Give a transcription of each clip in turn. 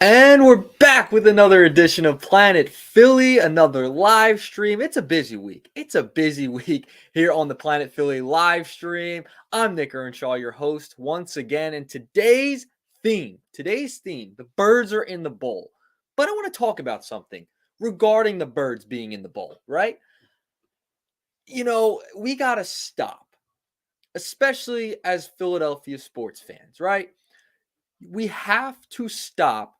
And we're back with another edition of Planet Philly, another live stream. It's a busy week. It's a busy week here on the Planet Philly live stream. I'm Nick Earnshaw, your host once again. And today's theme, the birds are in the bowl. But I want to talk about something regarding the birds being in the bowl, right? We got to stop, especially as Philadelphia sports fans, right? We have to stop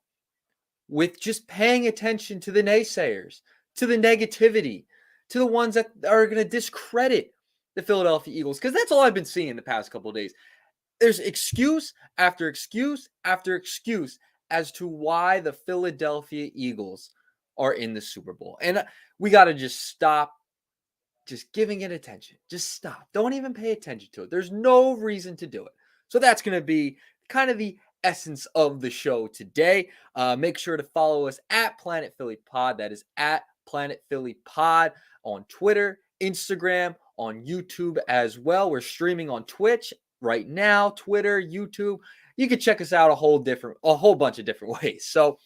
with just paying attention to the naysayers, to the negativity, to the ones that are going to discredit the Philadelphia Eagles, because that's all I've been seeing the past couple of days. There's excuse after excuse after excuse as to why the Philadelphia Eagles are in the Super Bowl. And we got to just stop just giving it attention. Just stop. Don't even pay attention to it. There's no reason to do it. So that's going to be kind of the essence of the show today. Make sure to follow us at Planet Philly Pod. That is at Planet Philly Pod on Twitter, Instagram, on YouTube as well. We're streaming on Twitch right now, Twitter, YouTube. You can check us out a whole bunch of different ways. So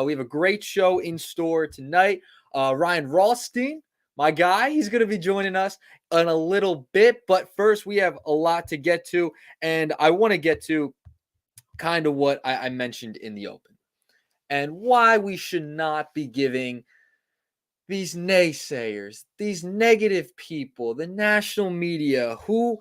we have a great show in store tonight. Ryan Rothstein, my guy, he's going to be joining us in a little bit. But first, we have a lot to get to. And I want to get to kind of what I mentioned in the open and why we should not be giving these naysayers, these negative people, the national media who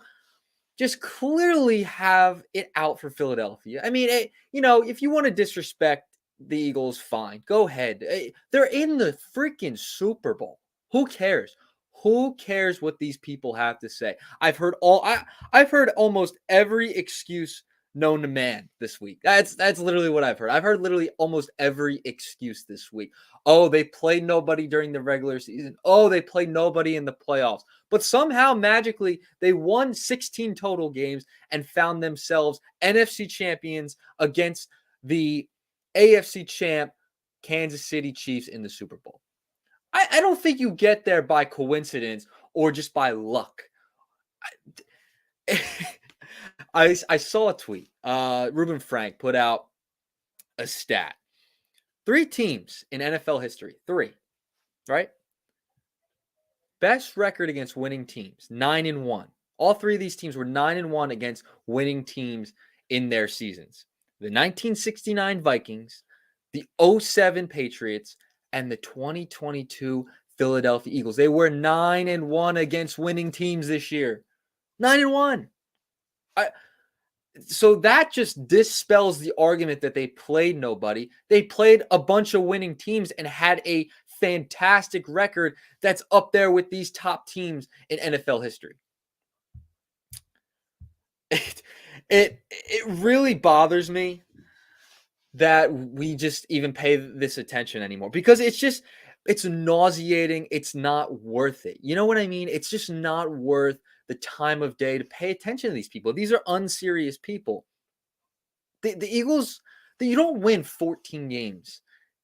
just clearly have it out for Philadelphia. I mean, if you want to disrespect the Eagles, fine. Go ahead. They're in the freaking Super Bowl. Who cares? Who cares what these people have to say? I've heard almost every excuse known to man this week. That's literally what I've heard. I've heard literally almost every excuse this week. Oh, they played nobody during the regular season. Oh, they played nobody in the playoffs. But somehow magically they won 16 total games and found themselves NFC champions against the AFC champ Kansas City Chiefs in the Super Bowl. I don't think you get there by coincidence or just by luck. I saw a tweet. Ruben Frank put out a stat. 3 teams in NFL history. 3, right? Best record against winning teams, 9-1. All 3 of these teams were 9-1 against winning teams in their seasons. The 1969 Vikings, the 07 Patriots, and the 2022 Philadelphia Eagles. They were 9-1 against winning teams this year. 9-1. So that just dispels the argument that they played nobody. They played a bunch of winning teams and had a fantastic record that's up there with these top teams in NFL history. It really bothers me that we just even pay this attention anymore, because it's nauseating. It's not worth it. You know what I mean? It's just not worth the time of day to pay attention to these people. These are unserious people. The Eagles, you don't win 14 games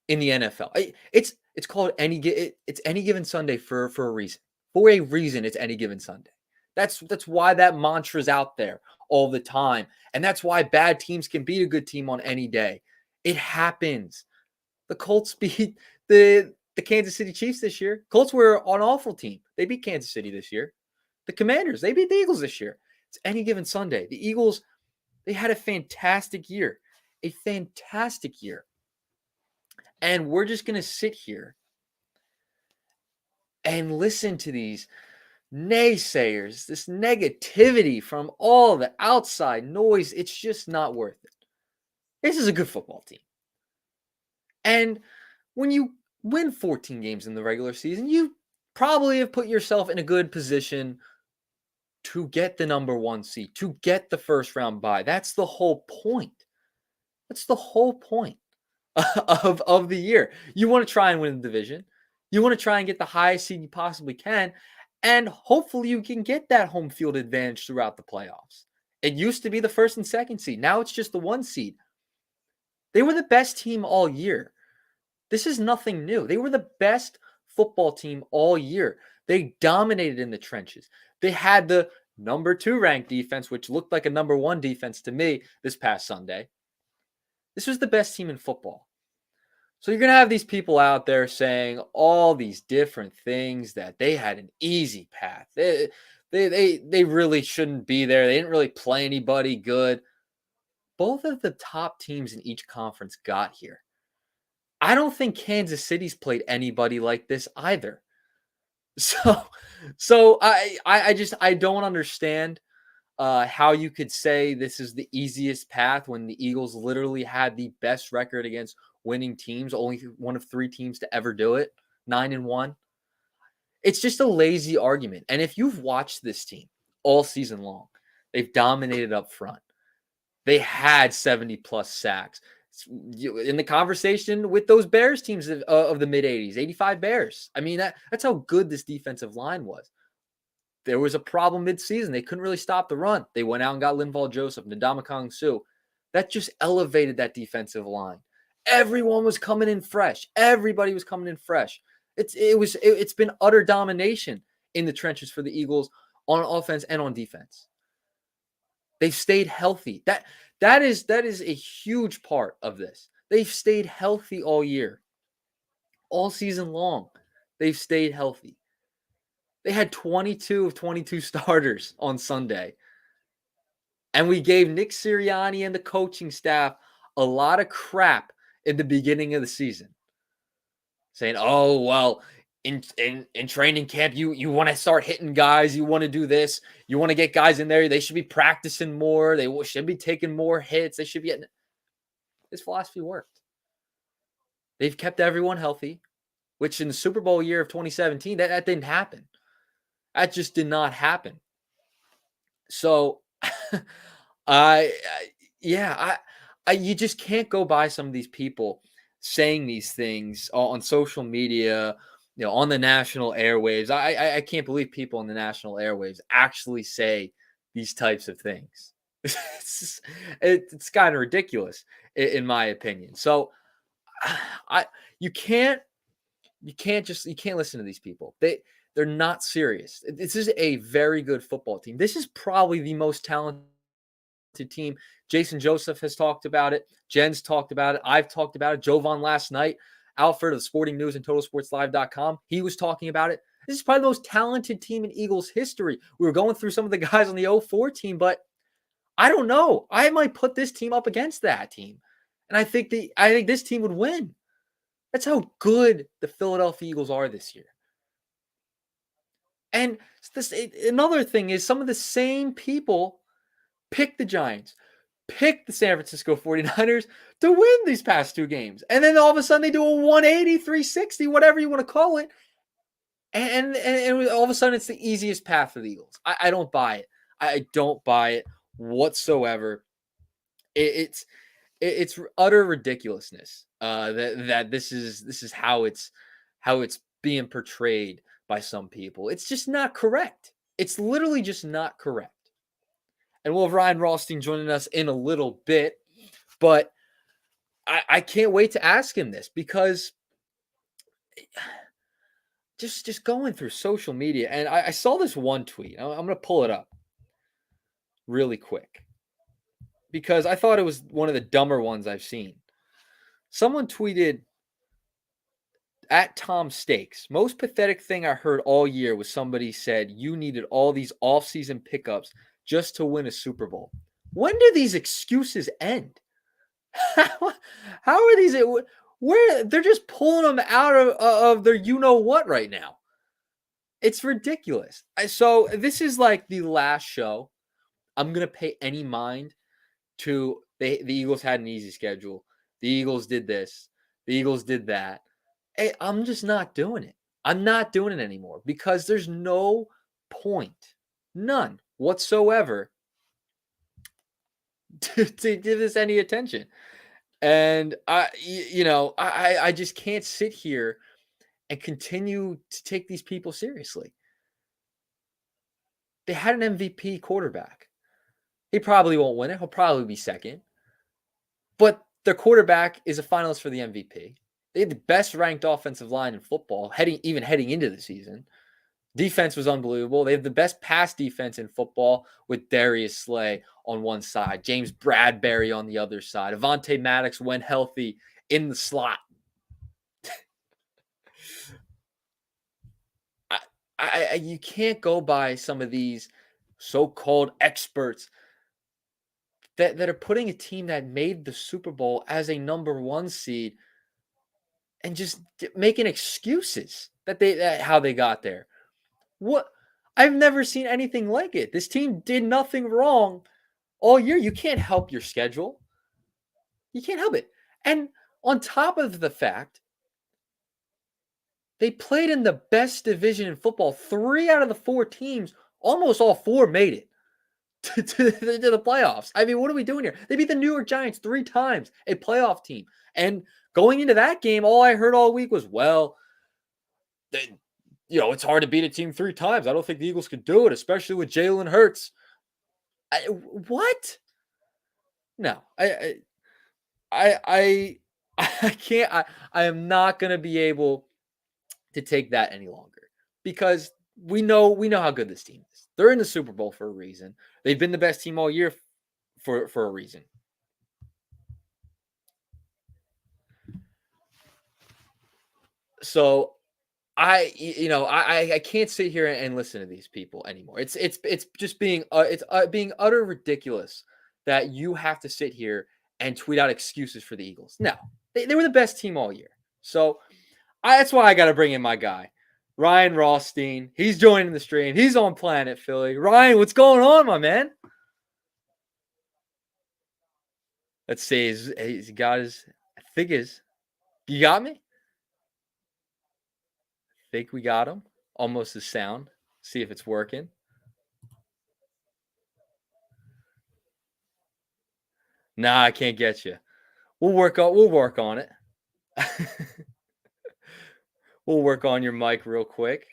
in the NFL. It's called it's any given Sunday for a reason. For a reason, it's any given Sunday. That's why that mantra's out there all the time, and that's why bad teams can beat a good team on any day. It happens. The Colts beat the Kansas City Chiefs this year. Colts were an awful team. They beat Kansas City this year. The Commanders, they beat the Eagles this year. It's any given Sunday. The Eagles, they had a fantastic year. A fantastic year. And we're just going to sit here and listen to these naysayers, this negativity from all the outside noise. It's just not worth it. This is a good football team. And when you win 14 games in the regular season, you probably have put yourself in a good position to get the number 1 seed, to get the first round bye. That's the whole point. That's the whole point of the year. You want to try and win the division. You want to try and get the highest seed you possibly can. And hopefully you can get that home field advantage throughout the playoffs. It used to be the 1st and 2nd seed. Now it's just the 1 seed. They were the best team all year. This is nothing new. They were the best football team all year. They dominated in the trenches. They had the number 2 ranked defense, which looked like a number 1 defense to me this past Sunday. This was the best team in football. So you're gonna have these people out there saying all these different things that they had an easy path. They really shouldn't be there. They didn't really play anybody good. Both of the top teams in each conference got here. I don't think Kansas City's played anybody like this either. So I don't understand how you could say this is the easiest path when the Eagles literally had the best record against winning teams, only one of 3 teams to ever do it, 9-1. It's just a lazy argument. And if you've watched this team all season long, they've dominated up front. They had 70 plus sacks. In the conversation with those Bears teams of the mid 80s, 85 Bears. I mean, that's how good this defensive line was. There was a problem midseason. They couldn't really stop the run. They went out and got Linval Joseph, Ndamukong Suh. That just elevated that defensive line. Everyone was coming in fresh. Everybody was coming in fresh. It's been utter domination in the trenches for the Eagles on offense and on defense. They've stayed healthy. That is a huge part of this. They've stayed healthy all year. All season long. They've stayed healthy. They had 22 of 22 starters on Sunday. And we gave Nick Sirianni and the coaching staff a lot of crap in the beginning of the season. Saying, oh, well, in training camp, you want to start hitting guys. You want to do this. You want to get guys in there. They should be practicing more. They should be taking more hits. They should be getting... This philosophy worked. They've kept everyone healthy, which in the Super Bowl year of 2017, that didn't happen. That just did not happen. So, you just can't go by some of these people saying these things on social media, on the national airwaves. I can't believe people on the national airwaves actually say these types of things. It's kind of ridiculous, in my opinion. So, you can't listen to these people. They're not serious. This is a very good football team. This is probably the most talented team. Jason Joseph has talked about it. Jen's talked about it. I've talked about it. Jovan last night. Alfred of the Sporting News and TotalSportsLive.com. He was talking about it. This is probably the most talented team in Eagles history. We were going through some of the guys on the 04 team, but I don't know. I might put this team up against that team. And I think this team would win. That's how good the Philadelphia Eagles are this year. And another thing is some of the same people picked the Giants, picked the San Francisco 49ers to win these past 2 games. And then all of a sudden they do a 180, 360, whatever you want to call it. And all of a sudden it's the easiest path for the Eagles. I don't buy it. I don't buy it whatsoever. It's utter ridiculousness that this is how it's being portrayed by some people. It's just not correct. It's literally just not correct. And we'll have Ryan Rothstein joining us in a little bit, but I can't wait to ask him this because just going through social media, and I saw this one tweet. I'm going to pull it up really quick because I thought it was one of the dumber ones I've seen. Someone tweeted, at Tom Stakes, most pathetic thing I heard all year was somebody said you needed all these off-season pickups just to win a Super Bowl. When do these excuses end? How are these? Where they're just pulling them out of their you-know-what right now. It's ridiculous. So this is like the last show I'm going to pay any mind to. The Eagles had an easy schedule. The Eagles did this. The Eagles did that. Hey, I'm just not doing it. I'm not doing it anymore because there's no point, none whatsoever, to give this any attention. And I just can't sit here and continue to take these people seriously. They had an MVP quarterback. He probably won't win it. He'll probably be second. But their quarterback is a finalist for the MVP. They had the best ranked offensive line in football, heading into the season. Defense was unbelievable. They have the best pass defense in football with Darius Slay on one side, James Bradbury on the other side. Avonte Maddox, when healthy, in the slot. you can't go by some of these so-called experts that are putting a team that made the Super Bowl as a number 1 seed and just making excuses that how they got there. What I've never seen anything like it. This team did nothing wrong all year. You can't help your schedule. You can't help it. And on top of the fact, they played in the best division in football. 3 out of the 4 teams, almost all 4 made it to the playoffs. I mean, what are we doing here? They beat the New York Giants 3 times, a playoff team. And going into that game, all I heard all week was, well, it's hard to beat a team 3 times. I don't think the Eagles could do it, especially with Jalen Hurts. What? No, I can't. I am not going to be able to take that any longer because we know how good this team is. They're in the Super Bowl for a reason. They've been the best team all year for a reason. So I can't sit here and listen to these people anymore. It's just being being utter ridiculous that you have to sit here and tweet out excuses for the Eagles. No, they were the best team all year. So that's why I got to bring in my guy, Ryan Rothstein. He's joining the stream. He's on Planet Philly. Ryan, what's going on, my man? Let's see. He's got his. I think his. You got me? I think we got him. Almost his sound. See if it's working. Nah, I can't get you. We'll work on it. We'll work on your mic real quick.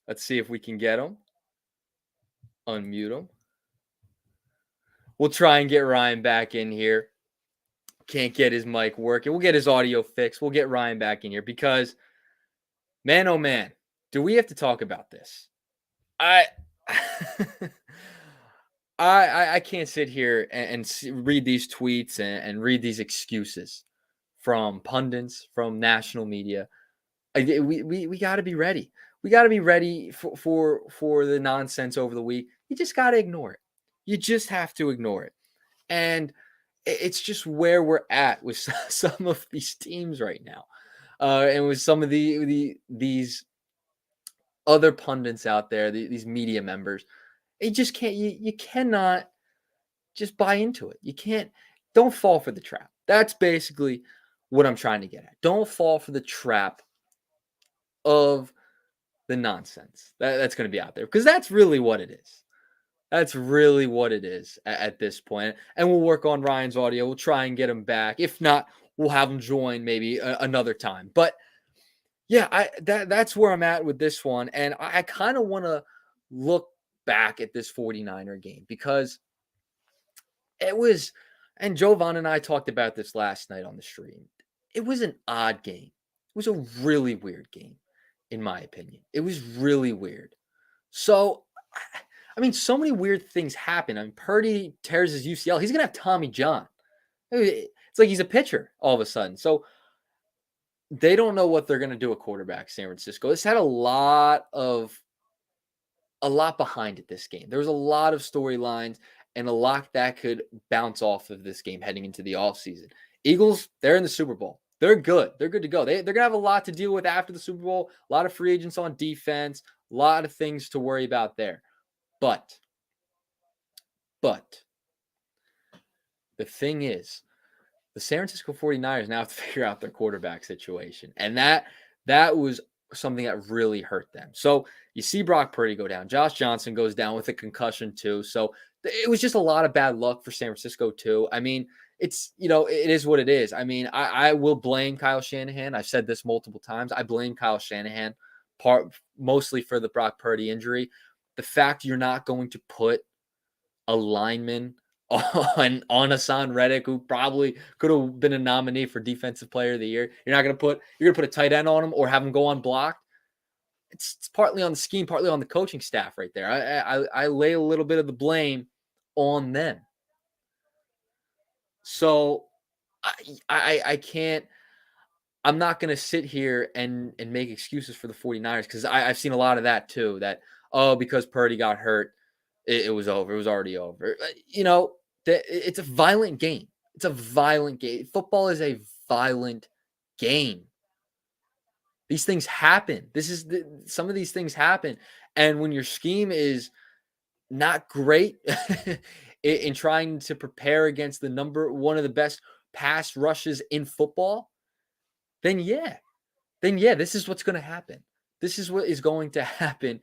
Let's see if we can get him. Unmute him. We'll try and get Ryan back in here. Can't get his mic working. We'll get his audio fixed. We'll get Ryan back in here because, man, oh man, do we have to talk about this? I can't sit here and read these tweets and read these excuses from pundits, from national media. We got to be ready. We got to be ready for the nonsense over the week. You just got to ignore it. You just have to ignore it. And it's just where we're at with some of these teams right now. And with some of these other pundits out there, these media members, you just can't, you cannot just buy into it. You can't, don't fall for the trap. That's basically what I'm trying to get at. Don't fall for the trap of the nonsense that's going to be out there because that's really what it is. That's really what it is at this point. And we'll work on Ryan's audio. We'll try and get him back. If not, we'll have him join maybe another time. But yeah, that's where I'm at with this one. And I kind of want to look back at this 49er game because it was, and Jovan and I talked about this last night on the stream. It was an odd game. It was a really weird game, in my opinion. It was really weird. So, I mean, so many weird things happen. I mean, Purdy tears his UCL. He's going to have Tommy John. It's like he's a pitcher all of a sudden. So they don't know what they're going to do at quarterback, San Francisco. This had a lot behind it this game. There was a lot of storylines and a lot that could bounce off of this game heading into the offseason. Eagles, they're in the Super Bowl. They're good. They're good to go. They're going to have a lot to deal with after the Super Bowl. A lot of free agents on defense. A lot of things to worry about there. But the thing is, the San Francisco 49ers now have to figure out their quarterback situation. And that was something that really hurt them. So you see Brock Purdy go down. Josh Johnson goes down with a concussion too. So it was just a lot of bad luck for San Francisco too. I mean, it's, it is what it is. I mean, I will blame Kyle Shanahan. I've said this multiple times. I blame Kyle Shanahan mostly for the Brock Purdy injury. The fact you're not going to put a lineman on Hassan Reddick, who probably could have been a nominee for Defensive Player of the Year. You're going to put a tight end on him or have him go unblocked. It's partly on the scheme, partly on the coaching staff right there. I lay a little bit of the blame on them. So I can't. I'm not going to sit here and make excuses for the 49ers because I've seen a lot of that too. That, oh, because Purdy got hurt, it was over. It was already over. It's a violent game. It's a violent game. Football is a violent game. These things happen. Some of these things happen. And when your scheme is not great in trying to prepare against one of the best pass rushes in football, then this is what's going to happen. This is what is going to happen.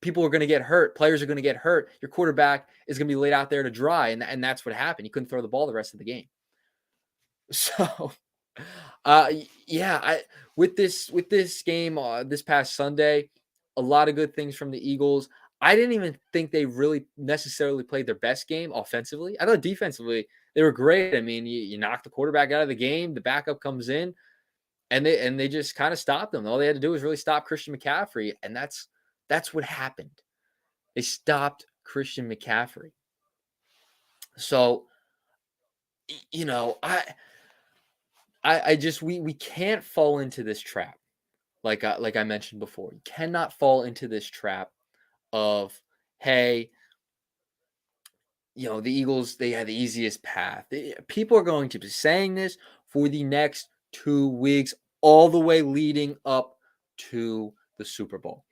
People are going to get hurt. Players are going to get hurt. Your quarterback is going to be laid out there to dry, and that's what happened. He couldn't throw the ball the rest of the game. So, with this game this past Sunday, a lot of good things from the Eagles. I didn't even think they really necessarily played their best game offensively. I thought defensively they were great. I mean, you knock the quarterback out of the game, the backup comes in, and they just kind of stopped them. All they had to do was really stop Christian McCaffrey, and that's what happened. They stopped Christian McCaffrey. So, we can't fall into this trap. Like I mentioned before, you cannot fall into this trap of, hey, the Eagles, they had the easiest path. People are going to be saying this for the next 2 weeks, all the way leading up to the Super Bowl.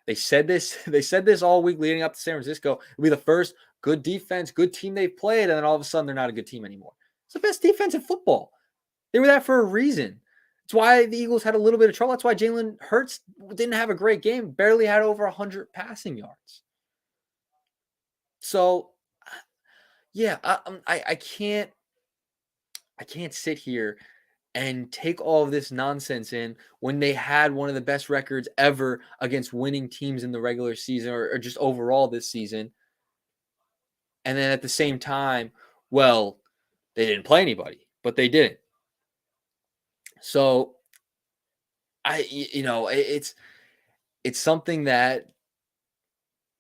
They said this all week leading up to San Francisco. It'll be the first good defense, good team they've played, and then all of a sudden they're not a good team anymore. It's the best defense in football. They were that for a reason. It's why the Eagles had a little bit of trouble. That's why Jalen Hurts didn't have a great game, barely had over 100 passing yards. So, yeah, I can't sit here and take all of this nonsense in when they had one of the best records ever against winning teams in the regular season or just overall this season. And then at the same time, well, they didn't play anybody, but they didn't. So it's something that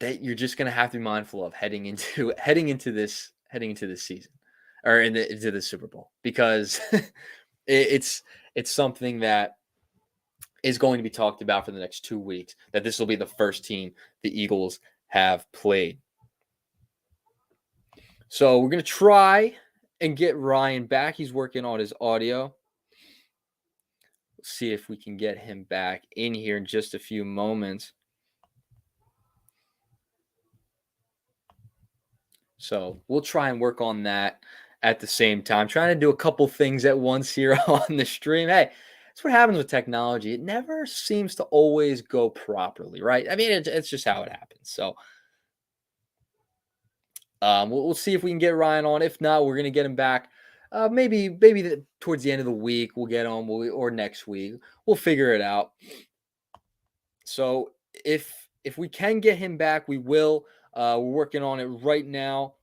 you're just going to have to be mindful of heading into this season or into the Super Bowl, because it's something that is going to be talked about for the next 2 weeks, that this will be the first team the Eagles have played. So we're going to try and get Ryan back. He's working on his audio. Let's see if we can get him back in here in just a few moments. So we'll try and work on that at the same time, trying to do a couple things at once here on the stream. Hey, that's what happens with technology. It never seems to always go properly, right? I mean, it's just how it happens. So we'll see if we can get Ryan on. If not, we're going to get him back. Maybe towards the end of the week, we'll get on, or next week. We'll figure it out. So if we can get him back, we will. We're working on it right now,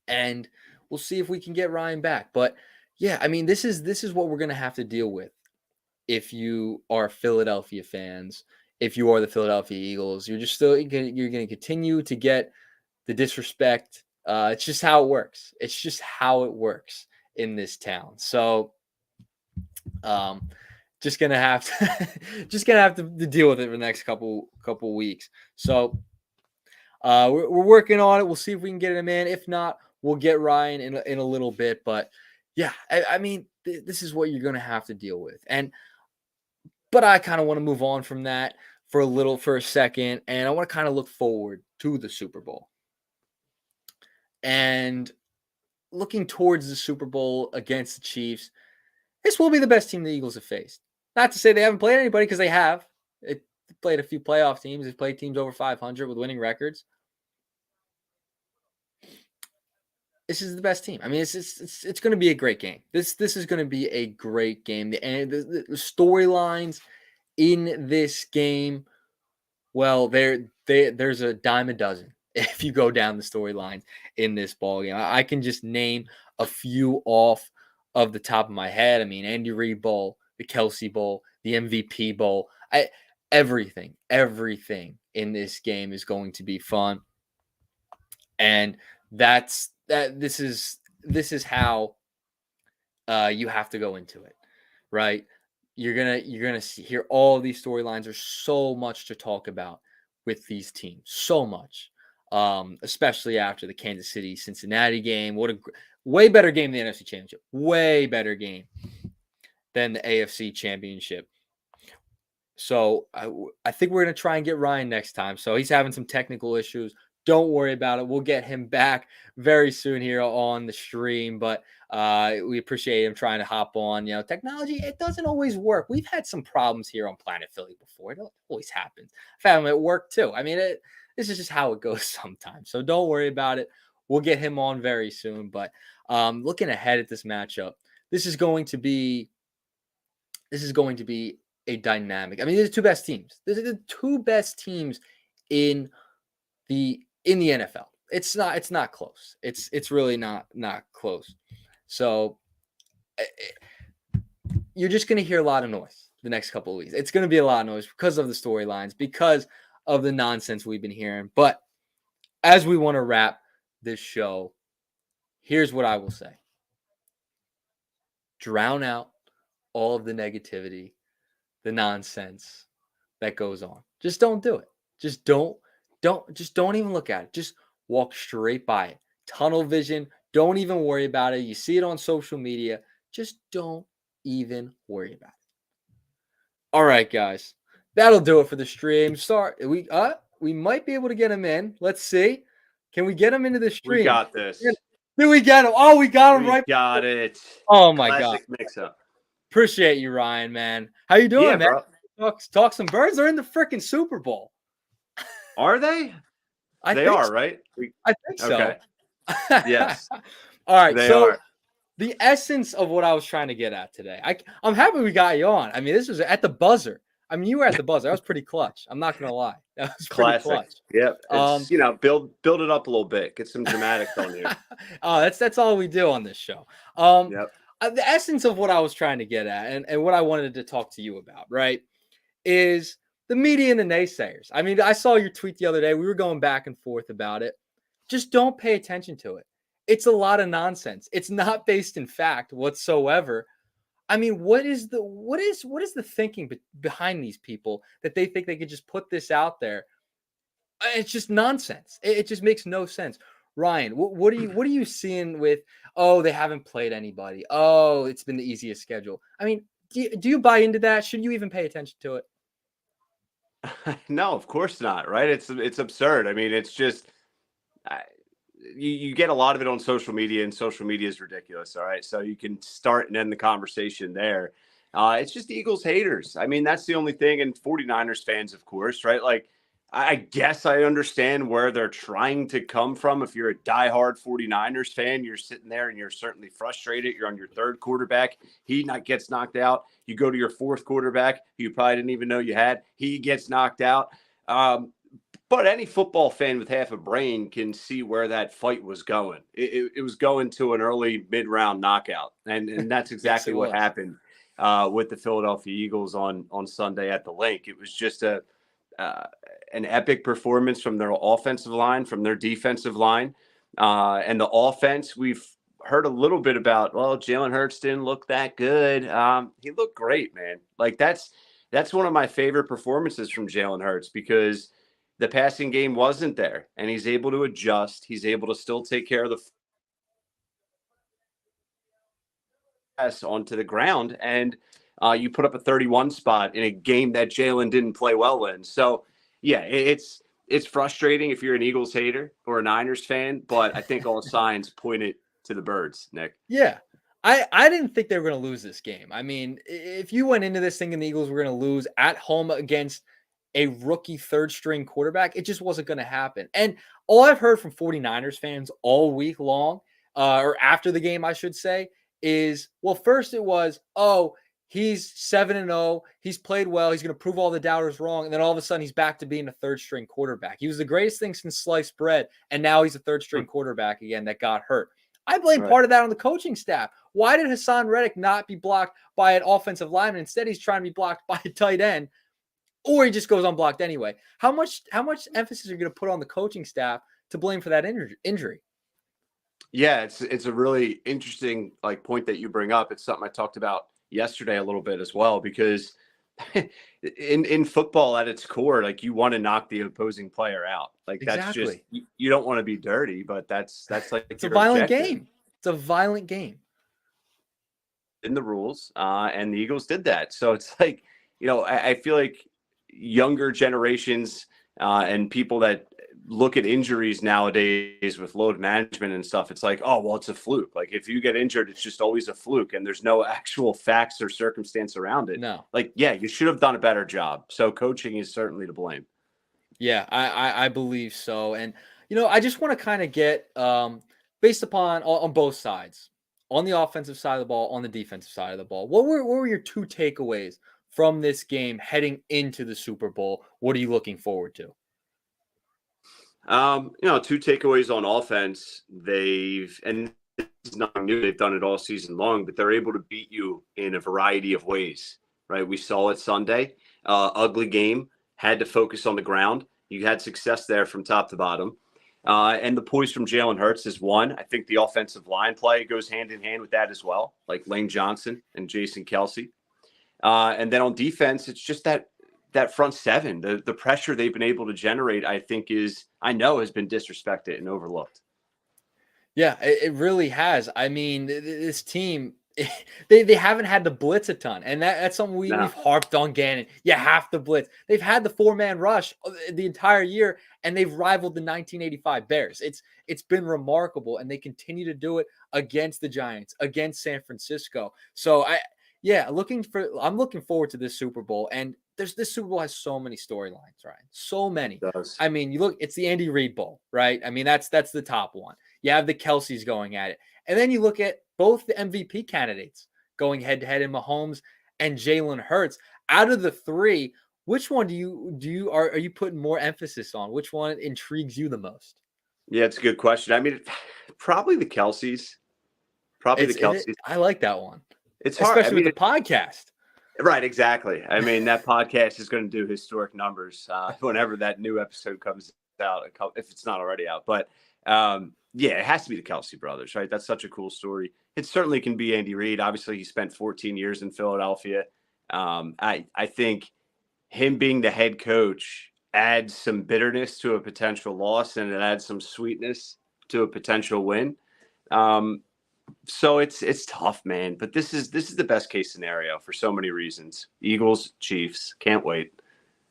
and we'll see if we can get Ryan back. But yeah, I mean, this is what we're going to have to deal with if you are Philadelphia fans. If you are the Philadelphia Eagles, you're going to continue to get the disrespect. It's just how it works. It's just how it works in this town. So, just gonna have to deal with it for the next couple weeks. So, we're working on it. We'll see if we can get him in. If not, we'll get Ryan in a little bit. But yeah, I mean, this is what you're gonna have to deal with. But I kind of want to move on from that for a second, and I want to kind of look forward to the Super Bowl. And looking towards the Super Bowl against the Chiefs, this will be the best team the Eagles have faced. Not to say they haven't played anybody, because they have. They played a few playoff teams. They've played teams over 500 with winning records. This is the best team. I mean, it's going to be a great game. This is going to be a great game. And the storylines in this game, well, there's a dime a dozen if you go down the storylines in this ball game. I can just name a few off of the top of my head. I mean, Andy Reid Bowl, the Kelsey Bowl, the MVP Bowl. Everything in this game is going to be fun, and this is how you have to go into it, right? you're gonna hear all of these storylines. There's so much to talk about with these teams, so much, especially after the Kansas City Cincinnati game. What a way better game than the NFC Championship, way better game than the AFC Championship. So I think we're gonna try and get Ryan next time. So he's having some technical issues. Don't worry about it. We'll get him back very soon here on the stream. But we appreciate him trying to hop on. You know, technology, it doesn't always work. We've had some problems here on Planet Philly before. It always happens. I've had them at work too. I mean, this is just how it goes sometimes. So don't worry about it. We'll get him on very soon. But looking ahead at this matchup, this is going to be a dynamic. I mean, these are the two best teams. These are the two best teams in the NFL. It's not close. It's really not close. So you're just going to hear a lot of noise the next couple of weeks. It's going to be a lot of noise because of the storylines, because of the nonsense we've been hearing. But as we want to wrap this show, here's what I will say. Drown out all of the negativity, the nonsense that goes on. Just don't do it. Just don't even look at it. Just walk straight by it. Tunnel vision. Don't even worry about it. You see it on social media. Just don't even worry about it. All right, guys. That'll do it for the stream. We might be able to get him in. Let's see. Can we get him into the stream? We got this. Did we get him? Oh, we got him right. Got it. Oh my Classic God. mix-up. Appreciate you, Ryan, man. How you doing, man? Bro. Talk some birds. They're in the freaking Super Bowl. Are they? They are, right? I think so. Okay. Yes. All right. They so are. the essence of what I was trying to get at today. I'm happy we got you on. I mean, this was at the buzzer. I mean, you were at the buzzer. That was pretty clutch. I'm not gonna lie. That was pretty clutch. Yep. It's, build it up a little bit. Get some dramatics on here. Oh, that's all we do on this show. Yep. The essence of what I was trying to get at and what I wanted to talk to you about, right, is the media and the naysayers. I mean, I saw your tweet the other day. We were going back and forth about it. Just don't pay attention to it. It's a lot of nonsense. It's not based in fact whatsoever. I mean, what is the thinking behind these people that they think they could just put this out there? It's just nonsense. It just makes no sense. Ryan, what are you seeing with? Oh, they haven't played anybody. Oh, it's been the easiest schedule. I mean, do you buy into that? Should you even pay attention to it? No, of course not. Right? It's absurd. I mean, it's just you get a lot of it on social media, and social media is ridiculous. All right, so you can start and end the conversation there. It's just Eagles haters. I mean, that's the only thing, and 49ers fans, of course, right? Like, I guess I understand where they're trying to come from. If you're a diehard 49ers fan, you're sitting there and you're certainly frustrated. You're on your third quarterback. He gets knocked out. You go to your fourth quarterback, who you probably didn't even know you had. He gets knocked out. But any football fan with half a brain can see where that fight was going. It was going to an early mid-round knockout. And that's exactly what happened with the Philadelphia Eagles on Sunday at the Link. It was just an epic performance from their offensive line, from their defensive line. And the offense, we've heard a little bit about, well, Jalen Hurts didn't look that good. He looked great, man. Like that's one of my favorite performances from Jalen Hurts, because the passing game wasn't there, and he's able to adjust. He's able to still take care of the pass onto the ground, and you put up a 31 spot in a game that Jalen didn't play well in. So, yeah, it's frustrating if you're an Eagles hater or a Niners fan, but I think all signs pointed to the birds, Nick. Yeah. I didn't think they were going to lose this game. I mean, if you went into this thinking the Eagles were going to lose at home against a rookie third-string quarterback, it just wasn't going to happen. And all I've heard from 49ers fans all week long, or after the game, I should say, is, well, first it was, oh, he's 7-0. He's played well. He's going to prove all the doubters wrong. And then all of a sudden, he's back to being a third-string quarterback. He was the greatest thing since sliced bread, and now he's a third-string quarterback again that got hurt. I blame part of that on the coaching staff. Why did Hassan Reddick not be blocked by an offensive lineman? Instead, he's trying to be blocked by a tight end, or he just goes unblocked anyway. How much emphasis are you going to put on the coaching staff to blame for that injury? Yeah, it's a really interesting point that you bring up. It's something I talked about yesterday a little bit as well, because in football at its core, like, you want to knock the opposing player out. Like, that's just, Exactly. you don't want to be dirty, but that's like It's a your violent objective game. It's a violent game. in the rules. And the Eagles did that. So it's like, I feel like younger generations and people that look at injuries nowadays with load management and stuff, it's like, oh, well, it's a fluke. Like, if you get injured, it's just always a fluke, and there's no actual facts or circumstance around it. No. Like, yeah, you should have done a better job. So coaching is certainly to blame. Yeah, I believe so. And I just want to kind of get based upon on both sides, on the offensive side of the ball, on the defensive side of the ball. What were your two takeaways from this game heading into the Super Bowl? What are you looking forward to? Two takeaways on offense. And it's nothing new. They've done it all season long, but they're able to beat you in a variety of ways, right? We saw it Sunday. Ugly game, had to focus on the ground. You had success there from top to bottom. And the poise from Jalen Hurts is one. I think the offensive line play goes hand in hand with that as well, like Lane Johnson and Jason Kelce. And then on defense, it's just that front seven, the pressure they've been able to generate, I think has been disrespected and overlooked. Yeah, it really has. I mean, this team, they haven't had to blitz a ton, and that's something we've harped on Gannon. You have to blitz. They've had the 4-man rush the entire year, and they've rivaled the 1985 Bears. It's been remarkable, and they continue to do it against the Giants, against San Francisco. So I'm looking forward to this Super Bowl, and this Super Bowl has so many storylines, right? So many. It does. I mean, you look, it's the Andy Reid Bowl, right? I mean, that's the top one. You have the Kelce's going at it. And then you look at both the MVP candidates going head to head in Mahomes and Jalen Hurts. Out of the three, which one are you putting more emphasis on? Which one intrigues you the most? Yeah, it's a good question. I mean, probably the Kelce's. I like that one. It's hard, especially with the podcast. Right, exactly. I mean, that podcast is going to do historic numbers whenever that new episode comes out, if it's not already out. But yeah, it has to be the Kelce brothers, right? That's such a cool story. It certainly can be Andy Reid. Obviously, he spent 14 years in Philadelphia. I think him being the head coach adds some bitterness to a potential loss, and it adds some sweetness to a potential win. So it's tough, man. But this is the best case scenario for so many reasons. Eagles, Chiefs, can't wait.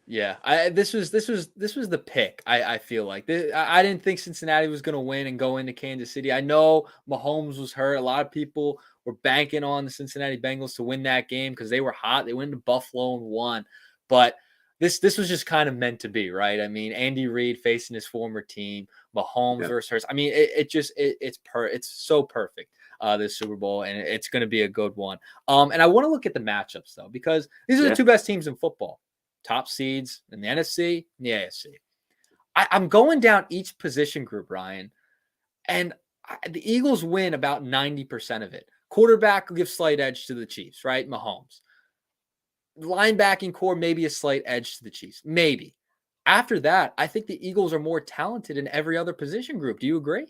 Yeah, this was the pick. I feel like I didn't think Cincinnati was going to win and go into Kansas City. I know Mahomes was hurt. A lot of people were banking on the Cincinnati Bengals to win that game because they were hot. They went to Buffalo and won. But this was just kind of meant to be, right? I mean, Andy Reid facing his former team, Mahomes versus Hurts. I mean, it's so perfect. This Super Bowl, and it's going to be a good one. And I want to look at the matchups though, because these are the two best teams in football. Top seeds in the NFC and the AFC. I'm going down each position group, Ryan, and the Eagles win about 90% of it. Quarterback will give slight edge to the Chiefs, right? Mahomes. Linebacking core, maybe a slight edge to the Chiefs. Maybe. After that, I think the Eagles are more talented in every other position group. Do you agree?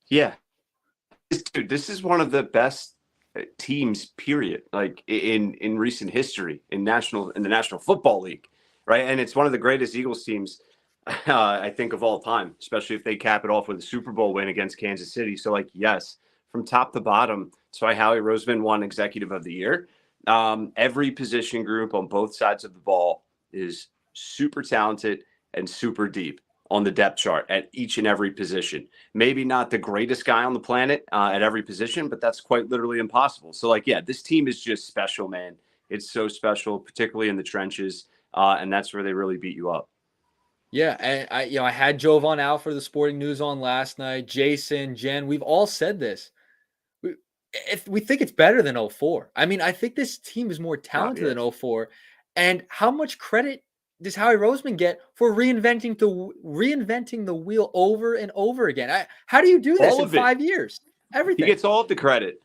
Yeah. Dude, this is one of the best teams, period, like in recent history in the National Football League, right? And it's one of the greatest Eagles teams, I think, of all time, especially if they cap it off with a Super Bowl win against Kansas City. So, like, yes, from top to bottom, that's why Howie Roseman won Executive of the Year. Every position group on both sides of the ball is super talented and super deep on the depth chart at each and every position. Maybe not the greatest guy on the planet at every position, but that's quite literally impossible. So, like, yeah, this team is just special, man. It's so special, particularly in the trenches, and that's where they really beat you up. Yeah, and I had Jovan out for the Sporting News on last night. Jason, Jen, we've all said this. If we think it's better than 04. I mean, I think this team is more talented than 04. And how much credit does Howie Roseman get for reinventing the wheel over and over again? How do you do this in 5 years? Everything. He gets all of the credit,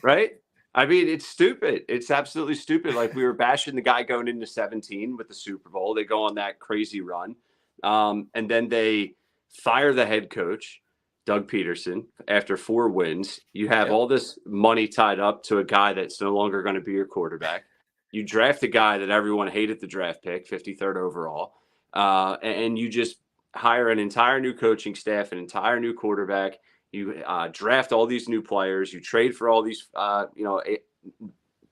right? I mean, it's stupid. It's absolutely stupid. Like, we were bashing the guy going into 17 with the Super Bowl. They go on that crazy run. And then they fire the head coach. Doug Peterson after 4 wins. You have Yep. all this money tied up to a guy that's no longer going to be your quarterback. You draft a guy that everyone hated the draft pick, 53rd overall, and you just hire an entire new coaching staff, an entire new quarterback. You draft all these new players. You trade for all these,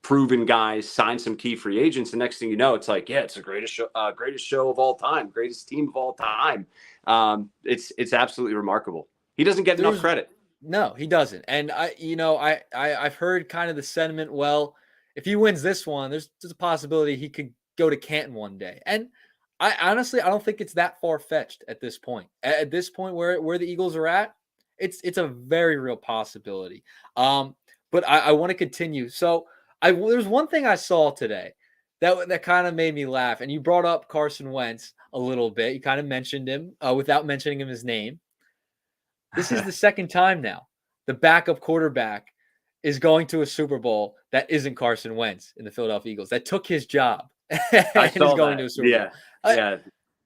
proven guys, sign some key free agents. The next thing you know, it's like, yeah, it's the greatest show of all time, greatest team of all time. It's absolutely remarkable. He doesn't get enough credit. No, he doesn't. And I've heard kind of the sentiment. Well, if he wins this one, there's a possibility he could go to Canton one day. And I honestly, I don't think it's that far fetched at this point. At this point, where the Eagles are at, it's a very real possibility. But I want to continue. So there's one thing I saw today that kind of made me laugh. And you brought up Carson Wentz a little bit. You kind of mentioned him without mentioning his name. This is the second time now the backup quarterback is going to a Super Bowl that isn't Carson Wentz in the Philadelphia Eagles, that took his job and is going to a Super Bowl. Yeah.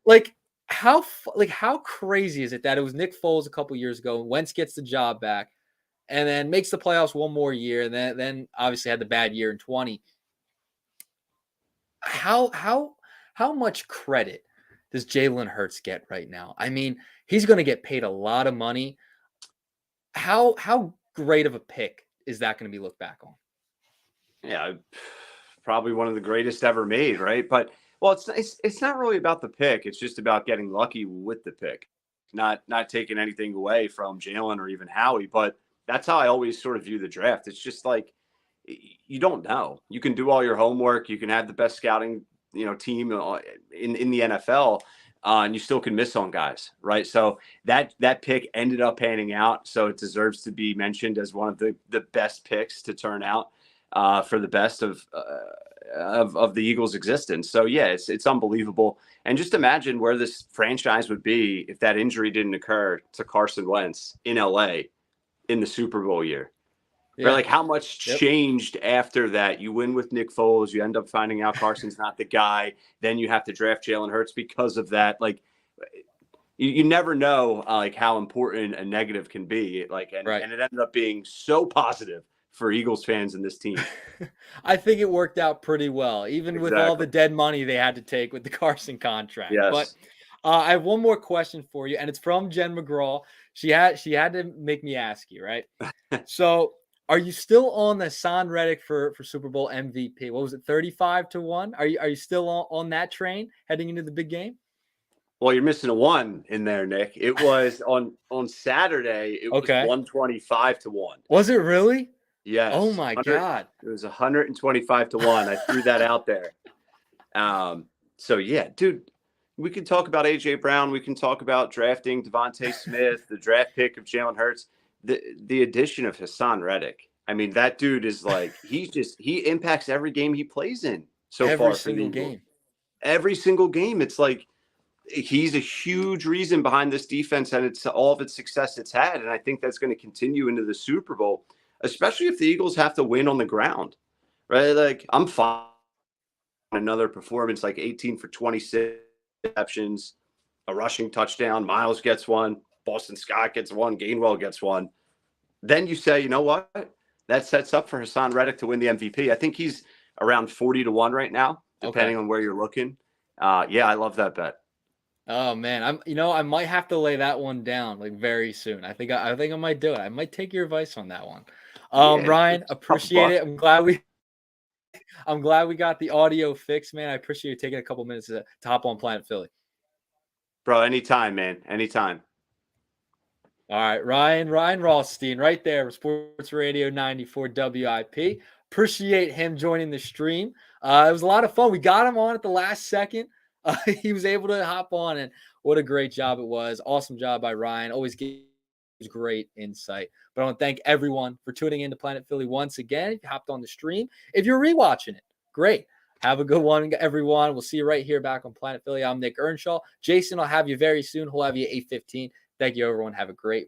Like how crazy is it that it was Nick Foles a couple years ago, Wentz gets the job back and then makes the playoffs one more year, and then obviously had the bad year in 20. How much credit does Jalen Hurts get right now? I mean, he's going to get paid a lot of money. How great of a pick is that going to be looked back on? Yeah, probably one of the greatest ever made, right? But it's not really about the pick. It's just about getting lucky with the pick, not taking anything away from Jalen or even Howie. But that's how I always sort of view the draft. It's just like you don't know. You can do all your homework. You can have the best scouting team in the NFL. And you still can miss on guys, right? So that pick ended up panning out. So it deserves to be mentioned as one of the best picks to turn out for the best of the Eagles' existence. So yeah, it's unbelievable. And just imagine where this franchise would be if that injury didn't occur to Carson Wentz in LA in the Super Bowl year. Yeah. Right? Like how much changed after that. You win with Nick Foles. You end up finding out Carson's not the guy. Then you have to draft Jalen Hurts because of that. Like you never know like how important a negative can be. Like and it ended up being so positive for Eagles fans in this team. I think it worked out pretty well, even with all the dead money they had to take with the Carson contract. Yes. But I have one more question for you, and it's from Jen McGraw. She had to make me ask you, right? So are you still on the Hassan Reddick for Super Bowl MVP? What was it, 35-1? Are you still on that train heading into the big game? Well, you're missing a one in there, Nick. It was on Saturday. It was 125-1. Was it really? Yes. Oh my God. It was 125-1. I threw that out there. So yeah, dude, we can talk about AJ Brown. We can talk about drafting Devontae Smith, the draft pick of Jalen Hurts. The addition of Hassan Reddick. I mean, that dude is like he impacts every game he plays in so far. Every single game. Every single game. It's like he's a huge reason behind this defense and it's all of its success it's had. And I think that's going to continue into the Super Bowl, especially if the Eagles have to win on the ground. Right? Like I'm fine. Another performance like 18 for 26 receptions, a rushing touchdown. Miles gets one. Boston Scott gets one, Gainwell gets one. Then you say, you know what? That sets up for Hassan Reddick to win the MVP. I think he's around 40-1 right now, depending on where you're looking. Yeah, I love that bet. Oh man, I might have to lay that one down like very soon. I think I might do it. I might take your advice on that one. Ryan, appreciate it. I'm glad we got the audio fixed, man. I appreciate you taking a couple minutes to hop on Planet Philly. Bro, anytime, man. Anytime. All right, Ryan Rothstein right there, Sports Radio 94 WIP. Appreciate him joining the stream. It was a lot of fun. We got him on at the last second. He was able to hop on, and what a great job it was. Awesome job by Ryan. Always gives great insight. But I want to thank everyone for tuning in to Planet Philly once again. If you hopped on the stream, if you're rewatching it, great. Have a good one, everyone. We'll see you right here back on Planet Philly. I'm Nick Earnshaw. Jason, I'll have you very soon. He'll have you at 8:15. Thank you, everyone. Have a great